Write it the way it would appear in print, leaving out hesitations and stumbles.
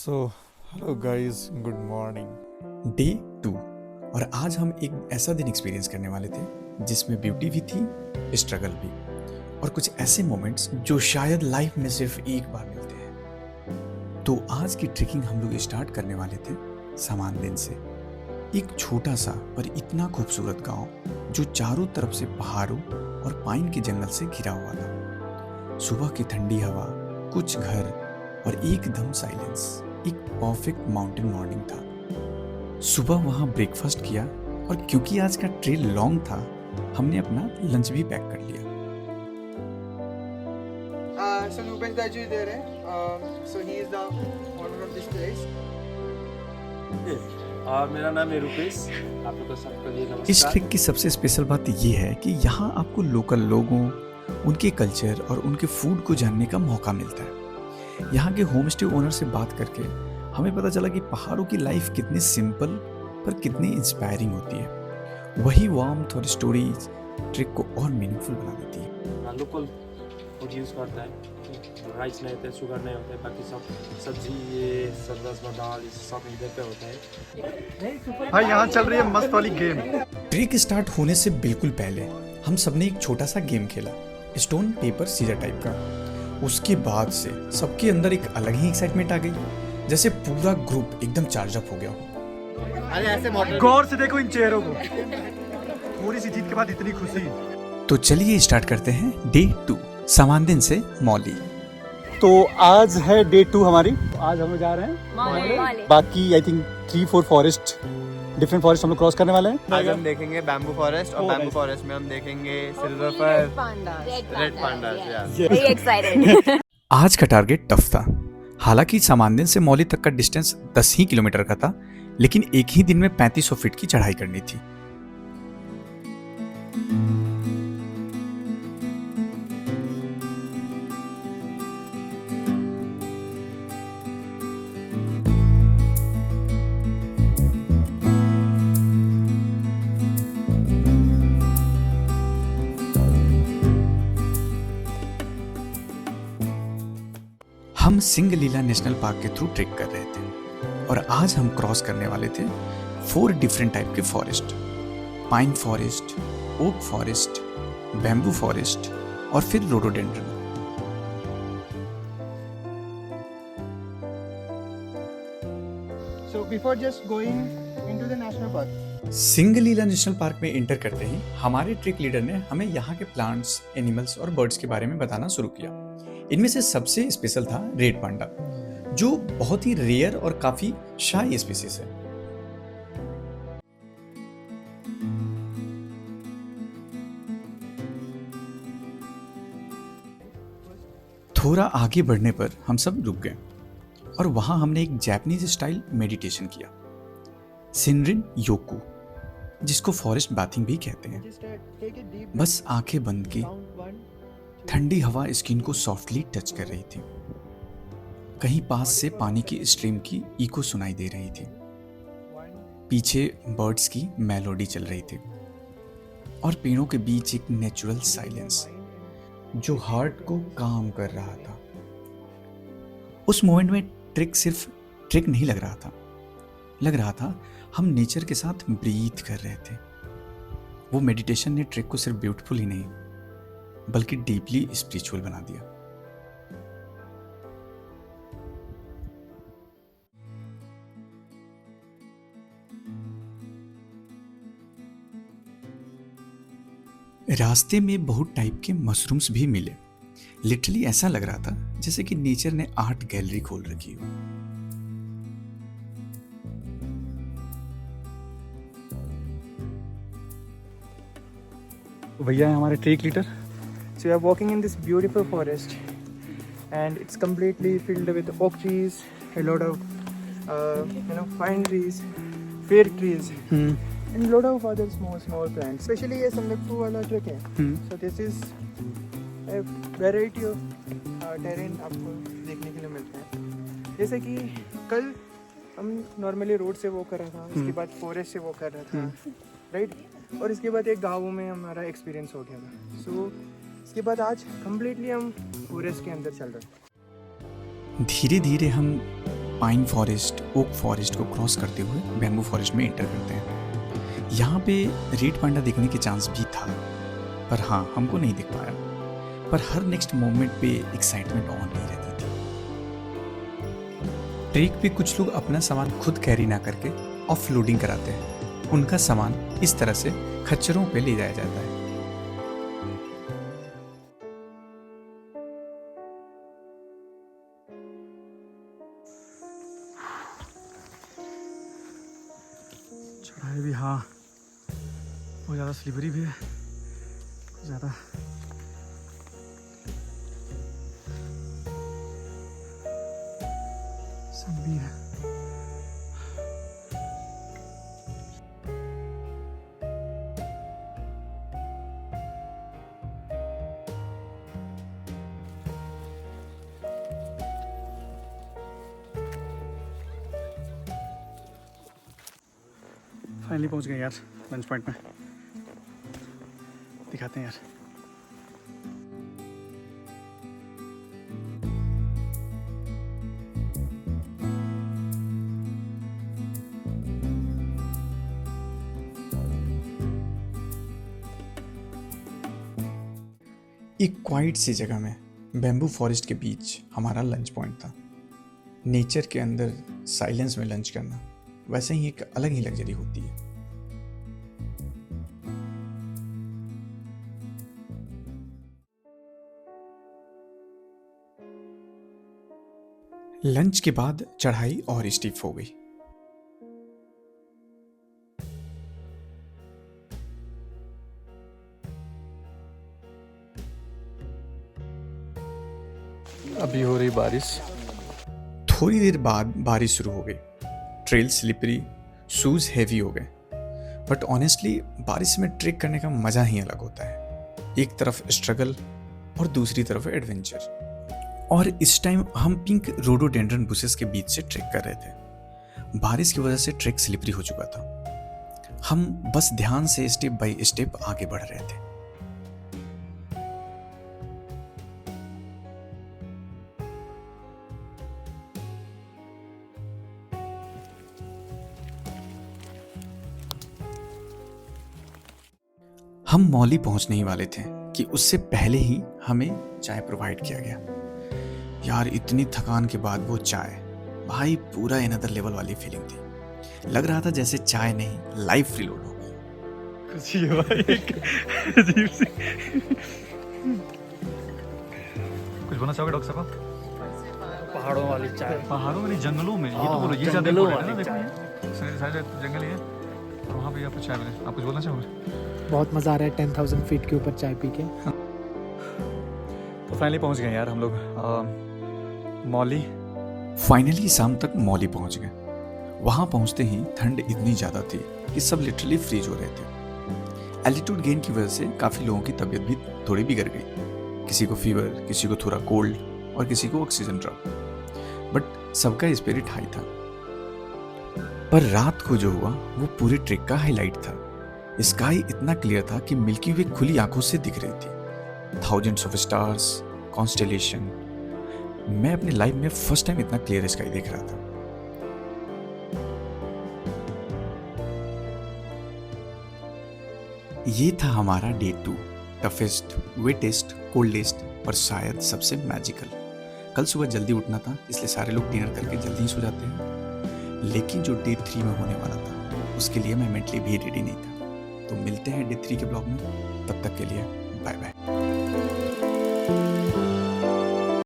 So hello guys, good morning. Day 2। और आज हम एक ऐसा दिन एक्सपीरियंस करने वाले थे जिसमें ब्यूटी भी थी, स्ट्रगल भी, और कुछ ऐसे मोमेंट्स जो शायद लाइफ में सिर्फ एक बार मिलते हैं। तो आज की ट्रेकिंग हम लोग स्टार्ट करने वाले थे समानदिन से, एक छोटा सा पर इतना खूबसूरत गांव जो चारों तरफ से पहाड़ों और पाइन के जंगल से घिरा हुआ था। सुबह की ठंडी हवा, कुछ घर और एकदम साइलेंस, एक परफेक्ट माउंटेन मॉर्निंग था। सुबह वहाँ ब्रेकफास्ट किया और क्योंकि आज का ट्रेल लॉन्ग था, हमने अपना लंच भी पैक कर लिया। So Rupen Taju is there, so he is the owner of this place. और मेरा नाम है रुपेश। आप लोग को सबको जी इस नमस्कार। ट्रिप की सबसे स्पेशल बात ये है कि यहाँ आपको लोकल लोगों, उनके कल्चर और उनके फूड को जानने का मौका मिलता है। यहाँ के होम स्टे ओनर से बात करके हमें पता चला कि पहाड़ों की लाइफ कितनी सिंपल पर कितनी इंस्पायरिंग होती है। वही वार्मथ और स्टोरीज ट्रिप को और मीनिंगफुल बना देती है। लोकल फूड यूज़ करता है, राइस नहीं होता है, शुगर नहीं होता है, बाकी सब सब्जी, ये सब रसमा दाल, ये सब इधर पे होता है। भाई यहाँ चल रही है मस्त वाली गेम। ट्रिक स्टार्ट होने से बिल्कुल पहले हम सबने एक छोटा सा गेम खेला, स्टोन पेपर सीजर टाइप का। उसके बाद से सबके अंदर एक अलग ही एक्साइटमेंट आ गई, जैसे पूरा ग्रुप एकदम चार्ज अप हो गया हो। गौर से देखो इन चेहरों को, थोड़ी सी जीत के बाद इतनी खुशी। तो चलिए स्टार्ट करते हैं डे 2 समानदिन से मौली। तो आज है डे 2 हमारी। आज हम लोग जा रहे हैं मॉले। बाकी I think 3-4 forest, different forest हम लोग क्रॉस करने वाले हैं। आज हम देखेंगे बैम्बू फॉरेस्ट और बैम्बू फॉरेस्ट में हम देखेंगे silver fir, red pandas. Very excited. आज का टारगेट टफ था। हालांकि समानदिन से मौली तक का डिस्टेंस 10 ही किलोमीटर का था, लेकिन एक ही दिन में 3500 फीट की चढ़ाई करनी थी। हम सिंगलीला नेशनल पार्क के थ्रू ट्रेक कर रहे थे और आज हम क्रॉस करने वाले थे 4 डिफरेंट टाइप के forest, pine forest, oak forest, bamboo forest और फिर rhododendron. So before just going into the national park, Singalila national park में एंटर करते ही हमारे ट्रिक लीडर ने हमें यहाँ के प्लांट्स, एनिमल्स और बर्ड्स के बारे में बताना शुरू किया। इनमें से सबसे स्पेशल था रेड पांडा, जो बहुत ही रेयर और काफी शाई स्पीसीज है। थोड़ा आगे बढ़ने पर हम सब रुक गए और वहां हमने एक जापानीज स्टाइल मेडिटेशन किया, सिनरिन योकू, जिसको फॉरेस्ट बाथिंग भी कहते हैं। just take a deep बस आंखें बंद की, count 1, ठंडी हवा स्किन को सॉफ्टली टच कर रही थी। कहीं पास से पानी की स्ट्रीम की इको सुनाई दे रही थी। 1, पीछे बर्ड्स की मेलोडी चल रही थी और पेड़ों के बीच एक नेचुरल साइलेंस जो हार्ट को काम कर रहा था। उस मोमेंट में ट्रिक सिर्फ ट्रिक नहीं लग रहा था हम नेचर के साथ ब्रीथ कर रहे थे। वो मेडिटेशन ने ट्रिक को सिर्फ ब्यूटीफुल ही नहीं बल्कि डीपली स्पिरिचुअल बना दिया। रास्ते में बहुत टाइप के मशरूम्स भी मिले। लिटरली ऐसा लग रहा था जैसे कि नेचर ने आर्ट गैलरी खोल रखी हो। तो भैया है हमारे trek leader. So we are walking in this beautiful forest, and it's completely filled with oak trees, a lot of pine trees, fir trees, and a lot of other small plants. Especially ये संदकफू वाला track है। So this is a variety of terrain आपको देखने के लिए मिलता है। जैसे कि कल हम नॉर्मली रोड से वो कर रहा था, उसके बाद फॉरेस्ट से वो कर रहा था, राइट? और इसके बाद एक गाँव में हमारा एक्सपीरियंस हो गया था। सो इसके बाद आज कम्प्लीटली हम फॉरेस्ट के अंदर चल रहे हैं। धीरे धीरे हम पाइन फॉरेस्ट, ओक फॉरेस्ट को क्रॉस करते हुए बैम्बू फॉरेस्ट में एंटर करते हैं। यहाँ पे रेड पांडा दिखने के चांस भी था, पर हाँ हमको नहीं दिख पाया। पर हर नेक्स्ट मोमेंट पे एक्साइटमेंट ऑन नहीं रहती थी। ट्रेक पे कुछ लोग अपना सामान खुद कैरी ना करके ऑफ लोडिंग कराते हैं। उनका सामान इस तरह से खच्चरों पे ले जाया जाता है। चढ़ाई भी हाँ बहुत ज़्यादा स्लिपरी भी है, कुछ ज़्यादा सब भी है। फाइनली पहुंच गए यार लंच पॉइंट में। दिखाते हैं यार। एक क्वाइट सी जगह में बैम्बू फॉरेस्ट के बीच हमारा लंच पॉइंट था। नेचर के अंदर साइलेंस में लंच करना वैसे ही एक अलग ही लग्जरी होती है। लंच के बाद चढ़ाई और स्टीप हो गई। अभी हो रही बारिश। थोड़ी देर बाद बारिश शुरू हो गई। ट्रेल स्लिपरी, शूज हैवी हो गए। बट ऑनेस्टली बारिश में ट्रेक करने का मजा ही अलग होता है। एक तरफ स्ट्रगल और दूसरी तरफ एडवेंचर। और इस टाइम हम पिंक रोडोडेंड्रन बुशेस के बीच से ट्रेक कर रहे थे। बारिश की वजह से ट्रेक स्लिपरी हो चुका था। हम बस ध्यान से स्टेप बाय स्टेप आगे बढ़ रहे थे। हम मौली पहुंचने ही वाले थे कि उससे पहले ही हमें चाय प्रोवाइड किया गया। यार इतनी थकान के बाद वो चाय, भाई पूरा अनदर लेवल वाली फीलिंग थी। लग रहा था जैसे चाय नहीं लाइफ रिलोड हो गई। खुशी है भाई एक अजीब सी। कुछ बोलना चाहोगे डॉक्टर साहब? पहाड़ों वाली चाय। पहाड़ों में नहीं, जंगलों में। ये तो बोलो, ये ज्यादा इम्पोर्टेंट है ना। देखो शायद जंगल ही है और वहाँ पे आपको चाय मिले। आप कुछ बोलना चाहोगे? बहुत मज़ा आ रहा है 10,000 फीट के ऊपर चाय पी के। तो फाइनली पहुंच गए यार हम लोग मौली। फाइनली शाम तक मौली पहुंच गए। वहां पहुंचते ही ठंड इतनी ज़्यादा थी कि सब लिटरली फ्रीज हो रहे थे। एल्टीट्यूड गेन की वजह से काफ़ी लोगों की तबीयत भी थोड़ी बिगड़ गई। किसी को फीवर, किसी को थोड़ा कोल्ड और किसी को ऑक्सीजन ड्रॉप। बट सबका स्पिरिट हाई था। पर रात को जो हुआ वो पूरे ट्रिप का हाईलाइट था। स्काई इतना क्लियर था कि मिल्की वे खुली आंखों से दिख रही थी। Thousands of stars, constellation. मैं अपनी लाइफ में फर्स्ट टाइम इतना क्लियर स्काई देख रहा था। ये था हमारा डे 2, टफेस्ट, वेटेस्ट, कोल्डेस्ट और शायद सबसे मैजिकल। कल सुबह जल्दी उठना था, इसलिए सारे लोग डिनर करके जल्दी ही सो जाते हैं। लेकिन जो डे 3 में होने वाला था उसके लिए मैं मेंटली भी रेडी नहीं था। तो मिलते हैं डे 3 के ब्लॉग में। तब तक के लिए बाय बाय।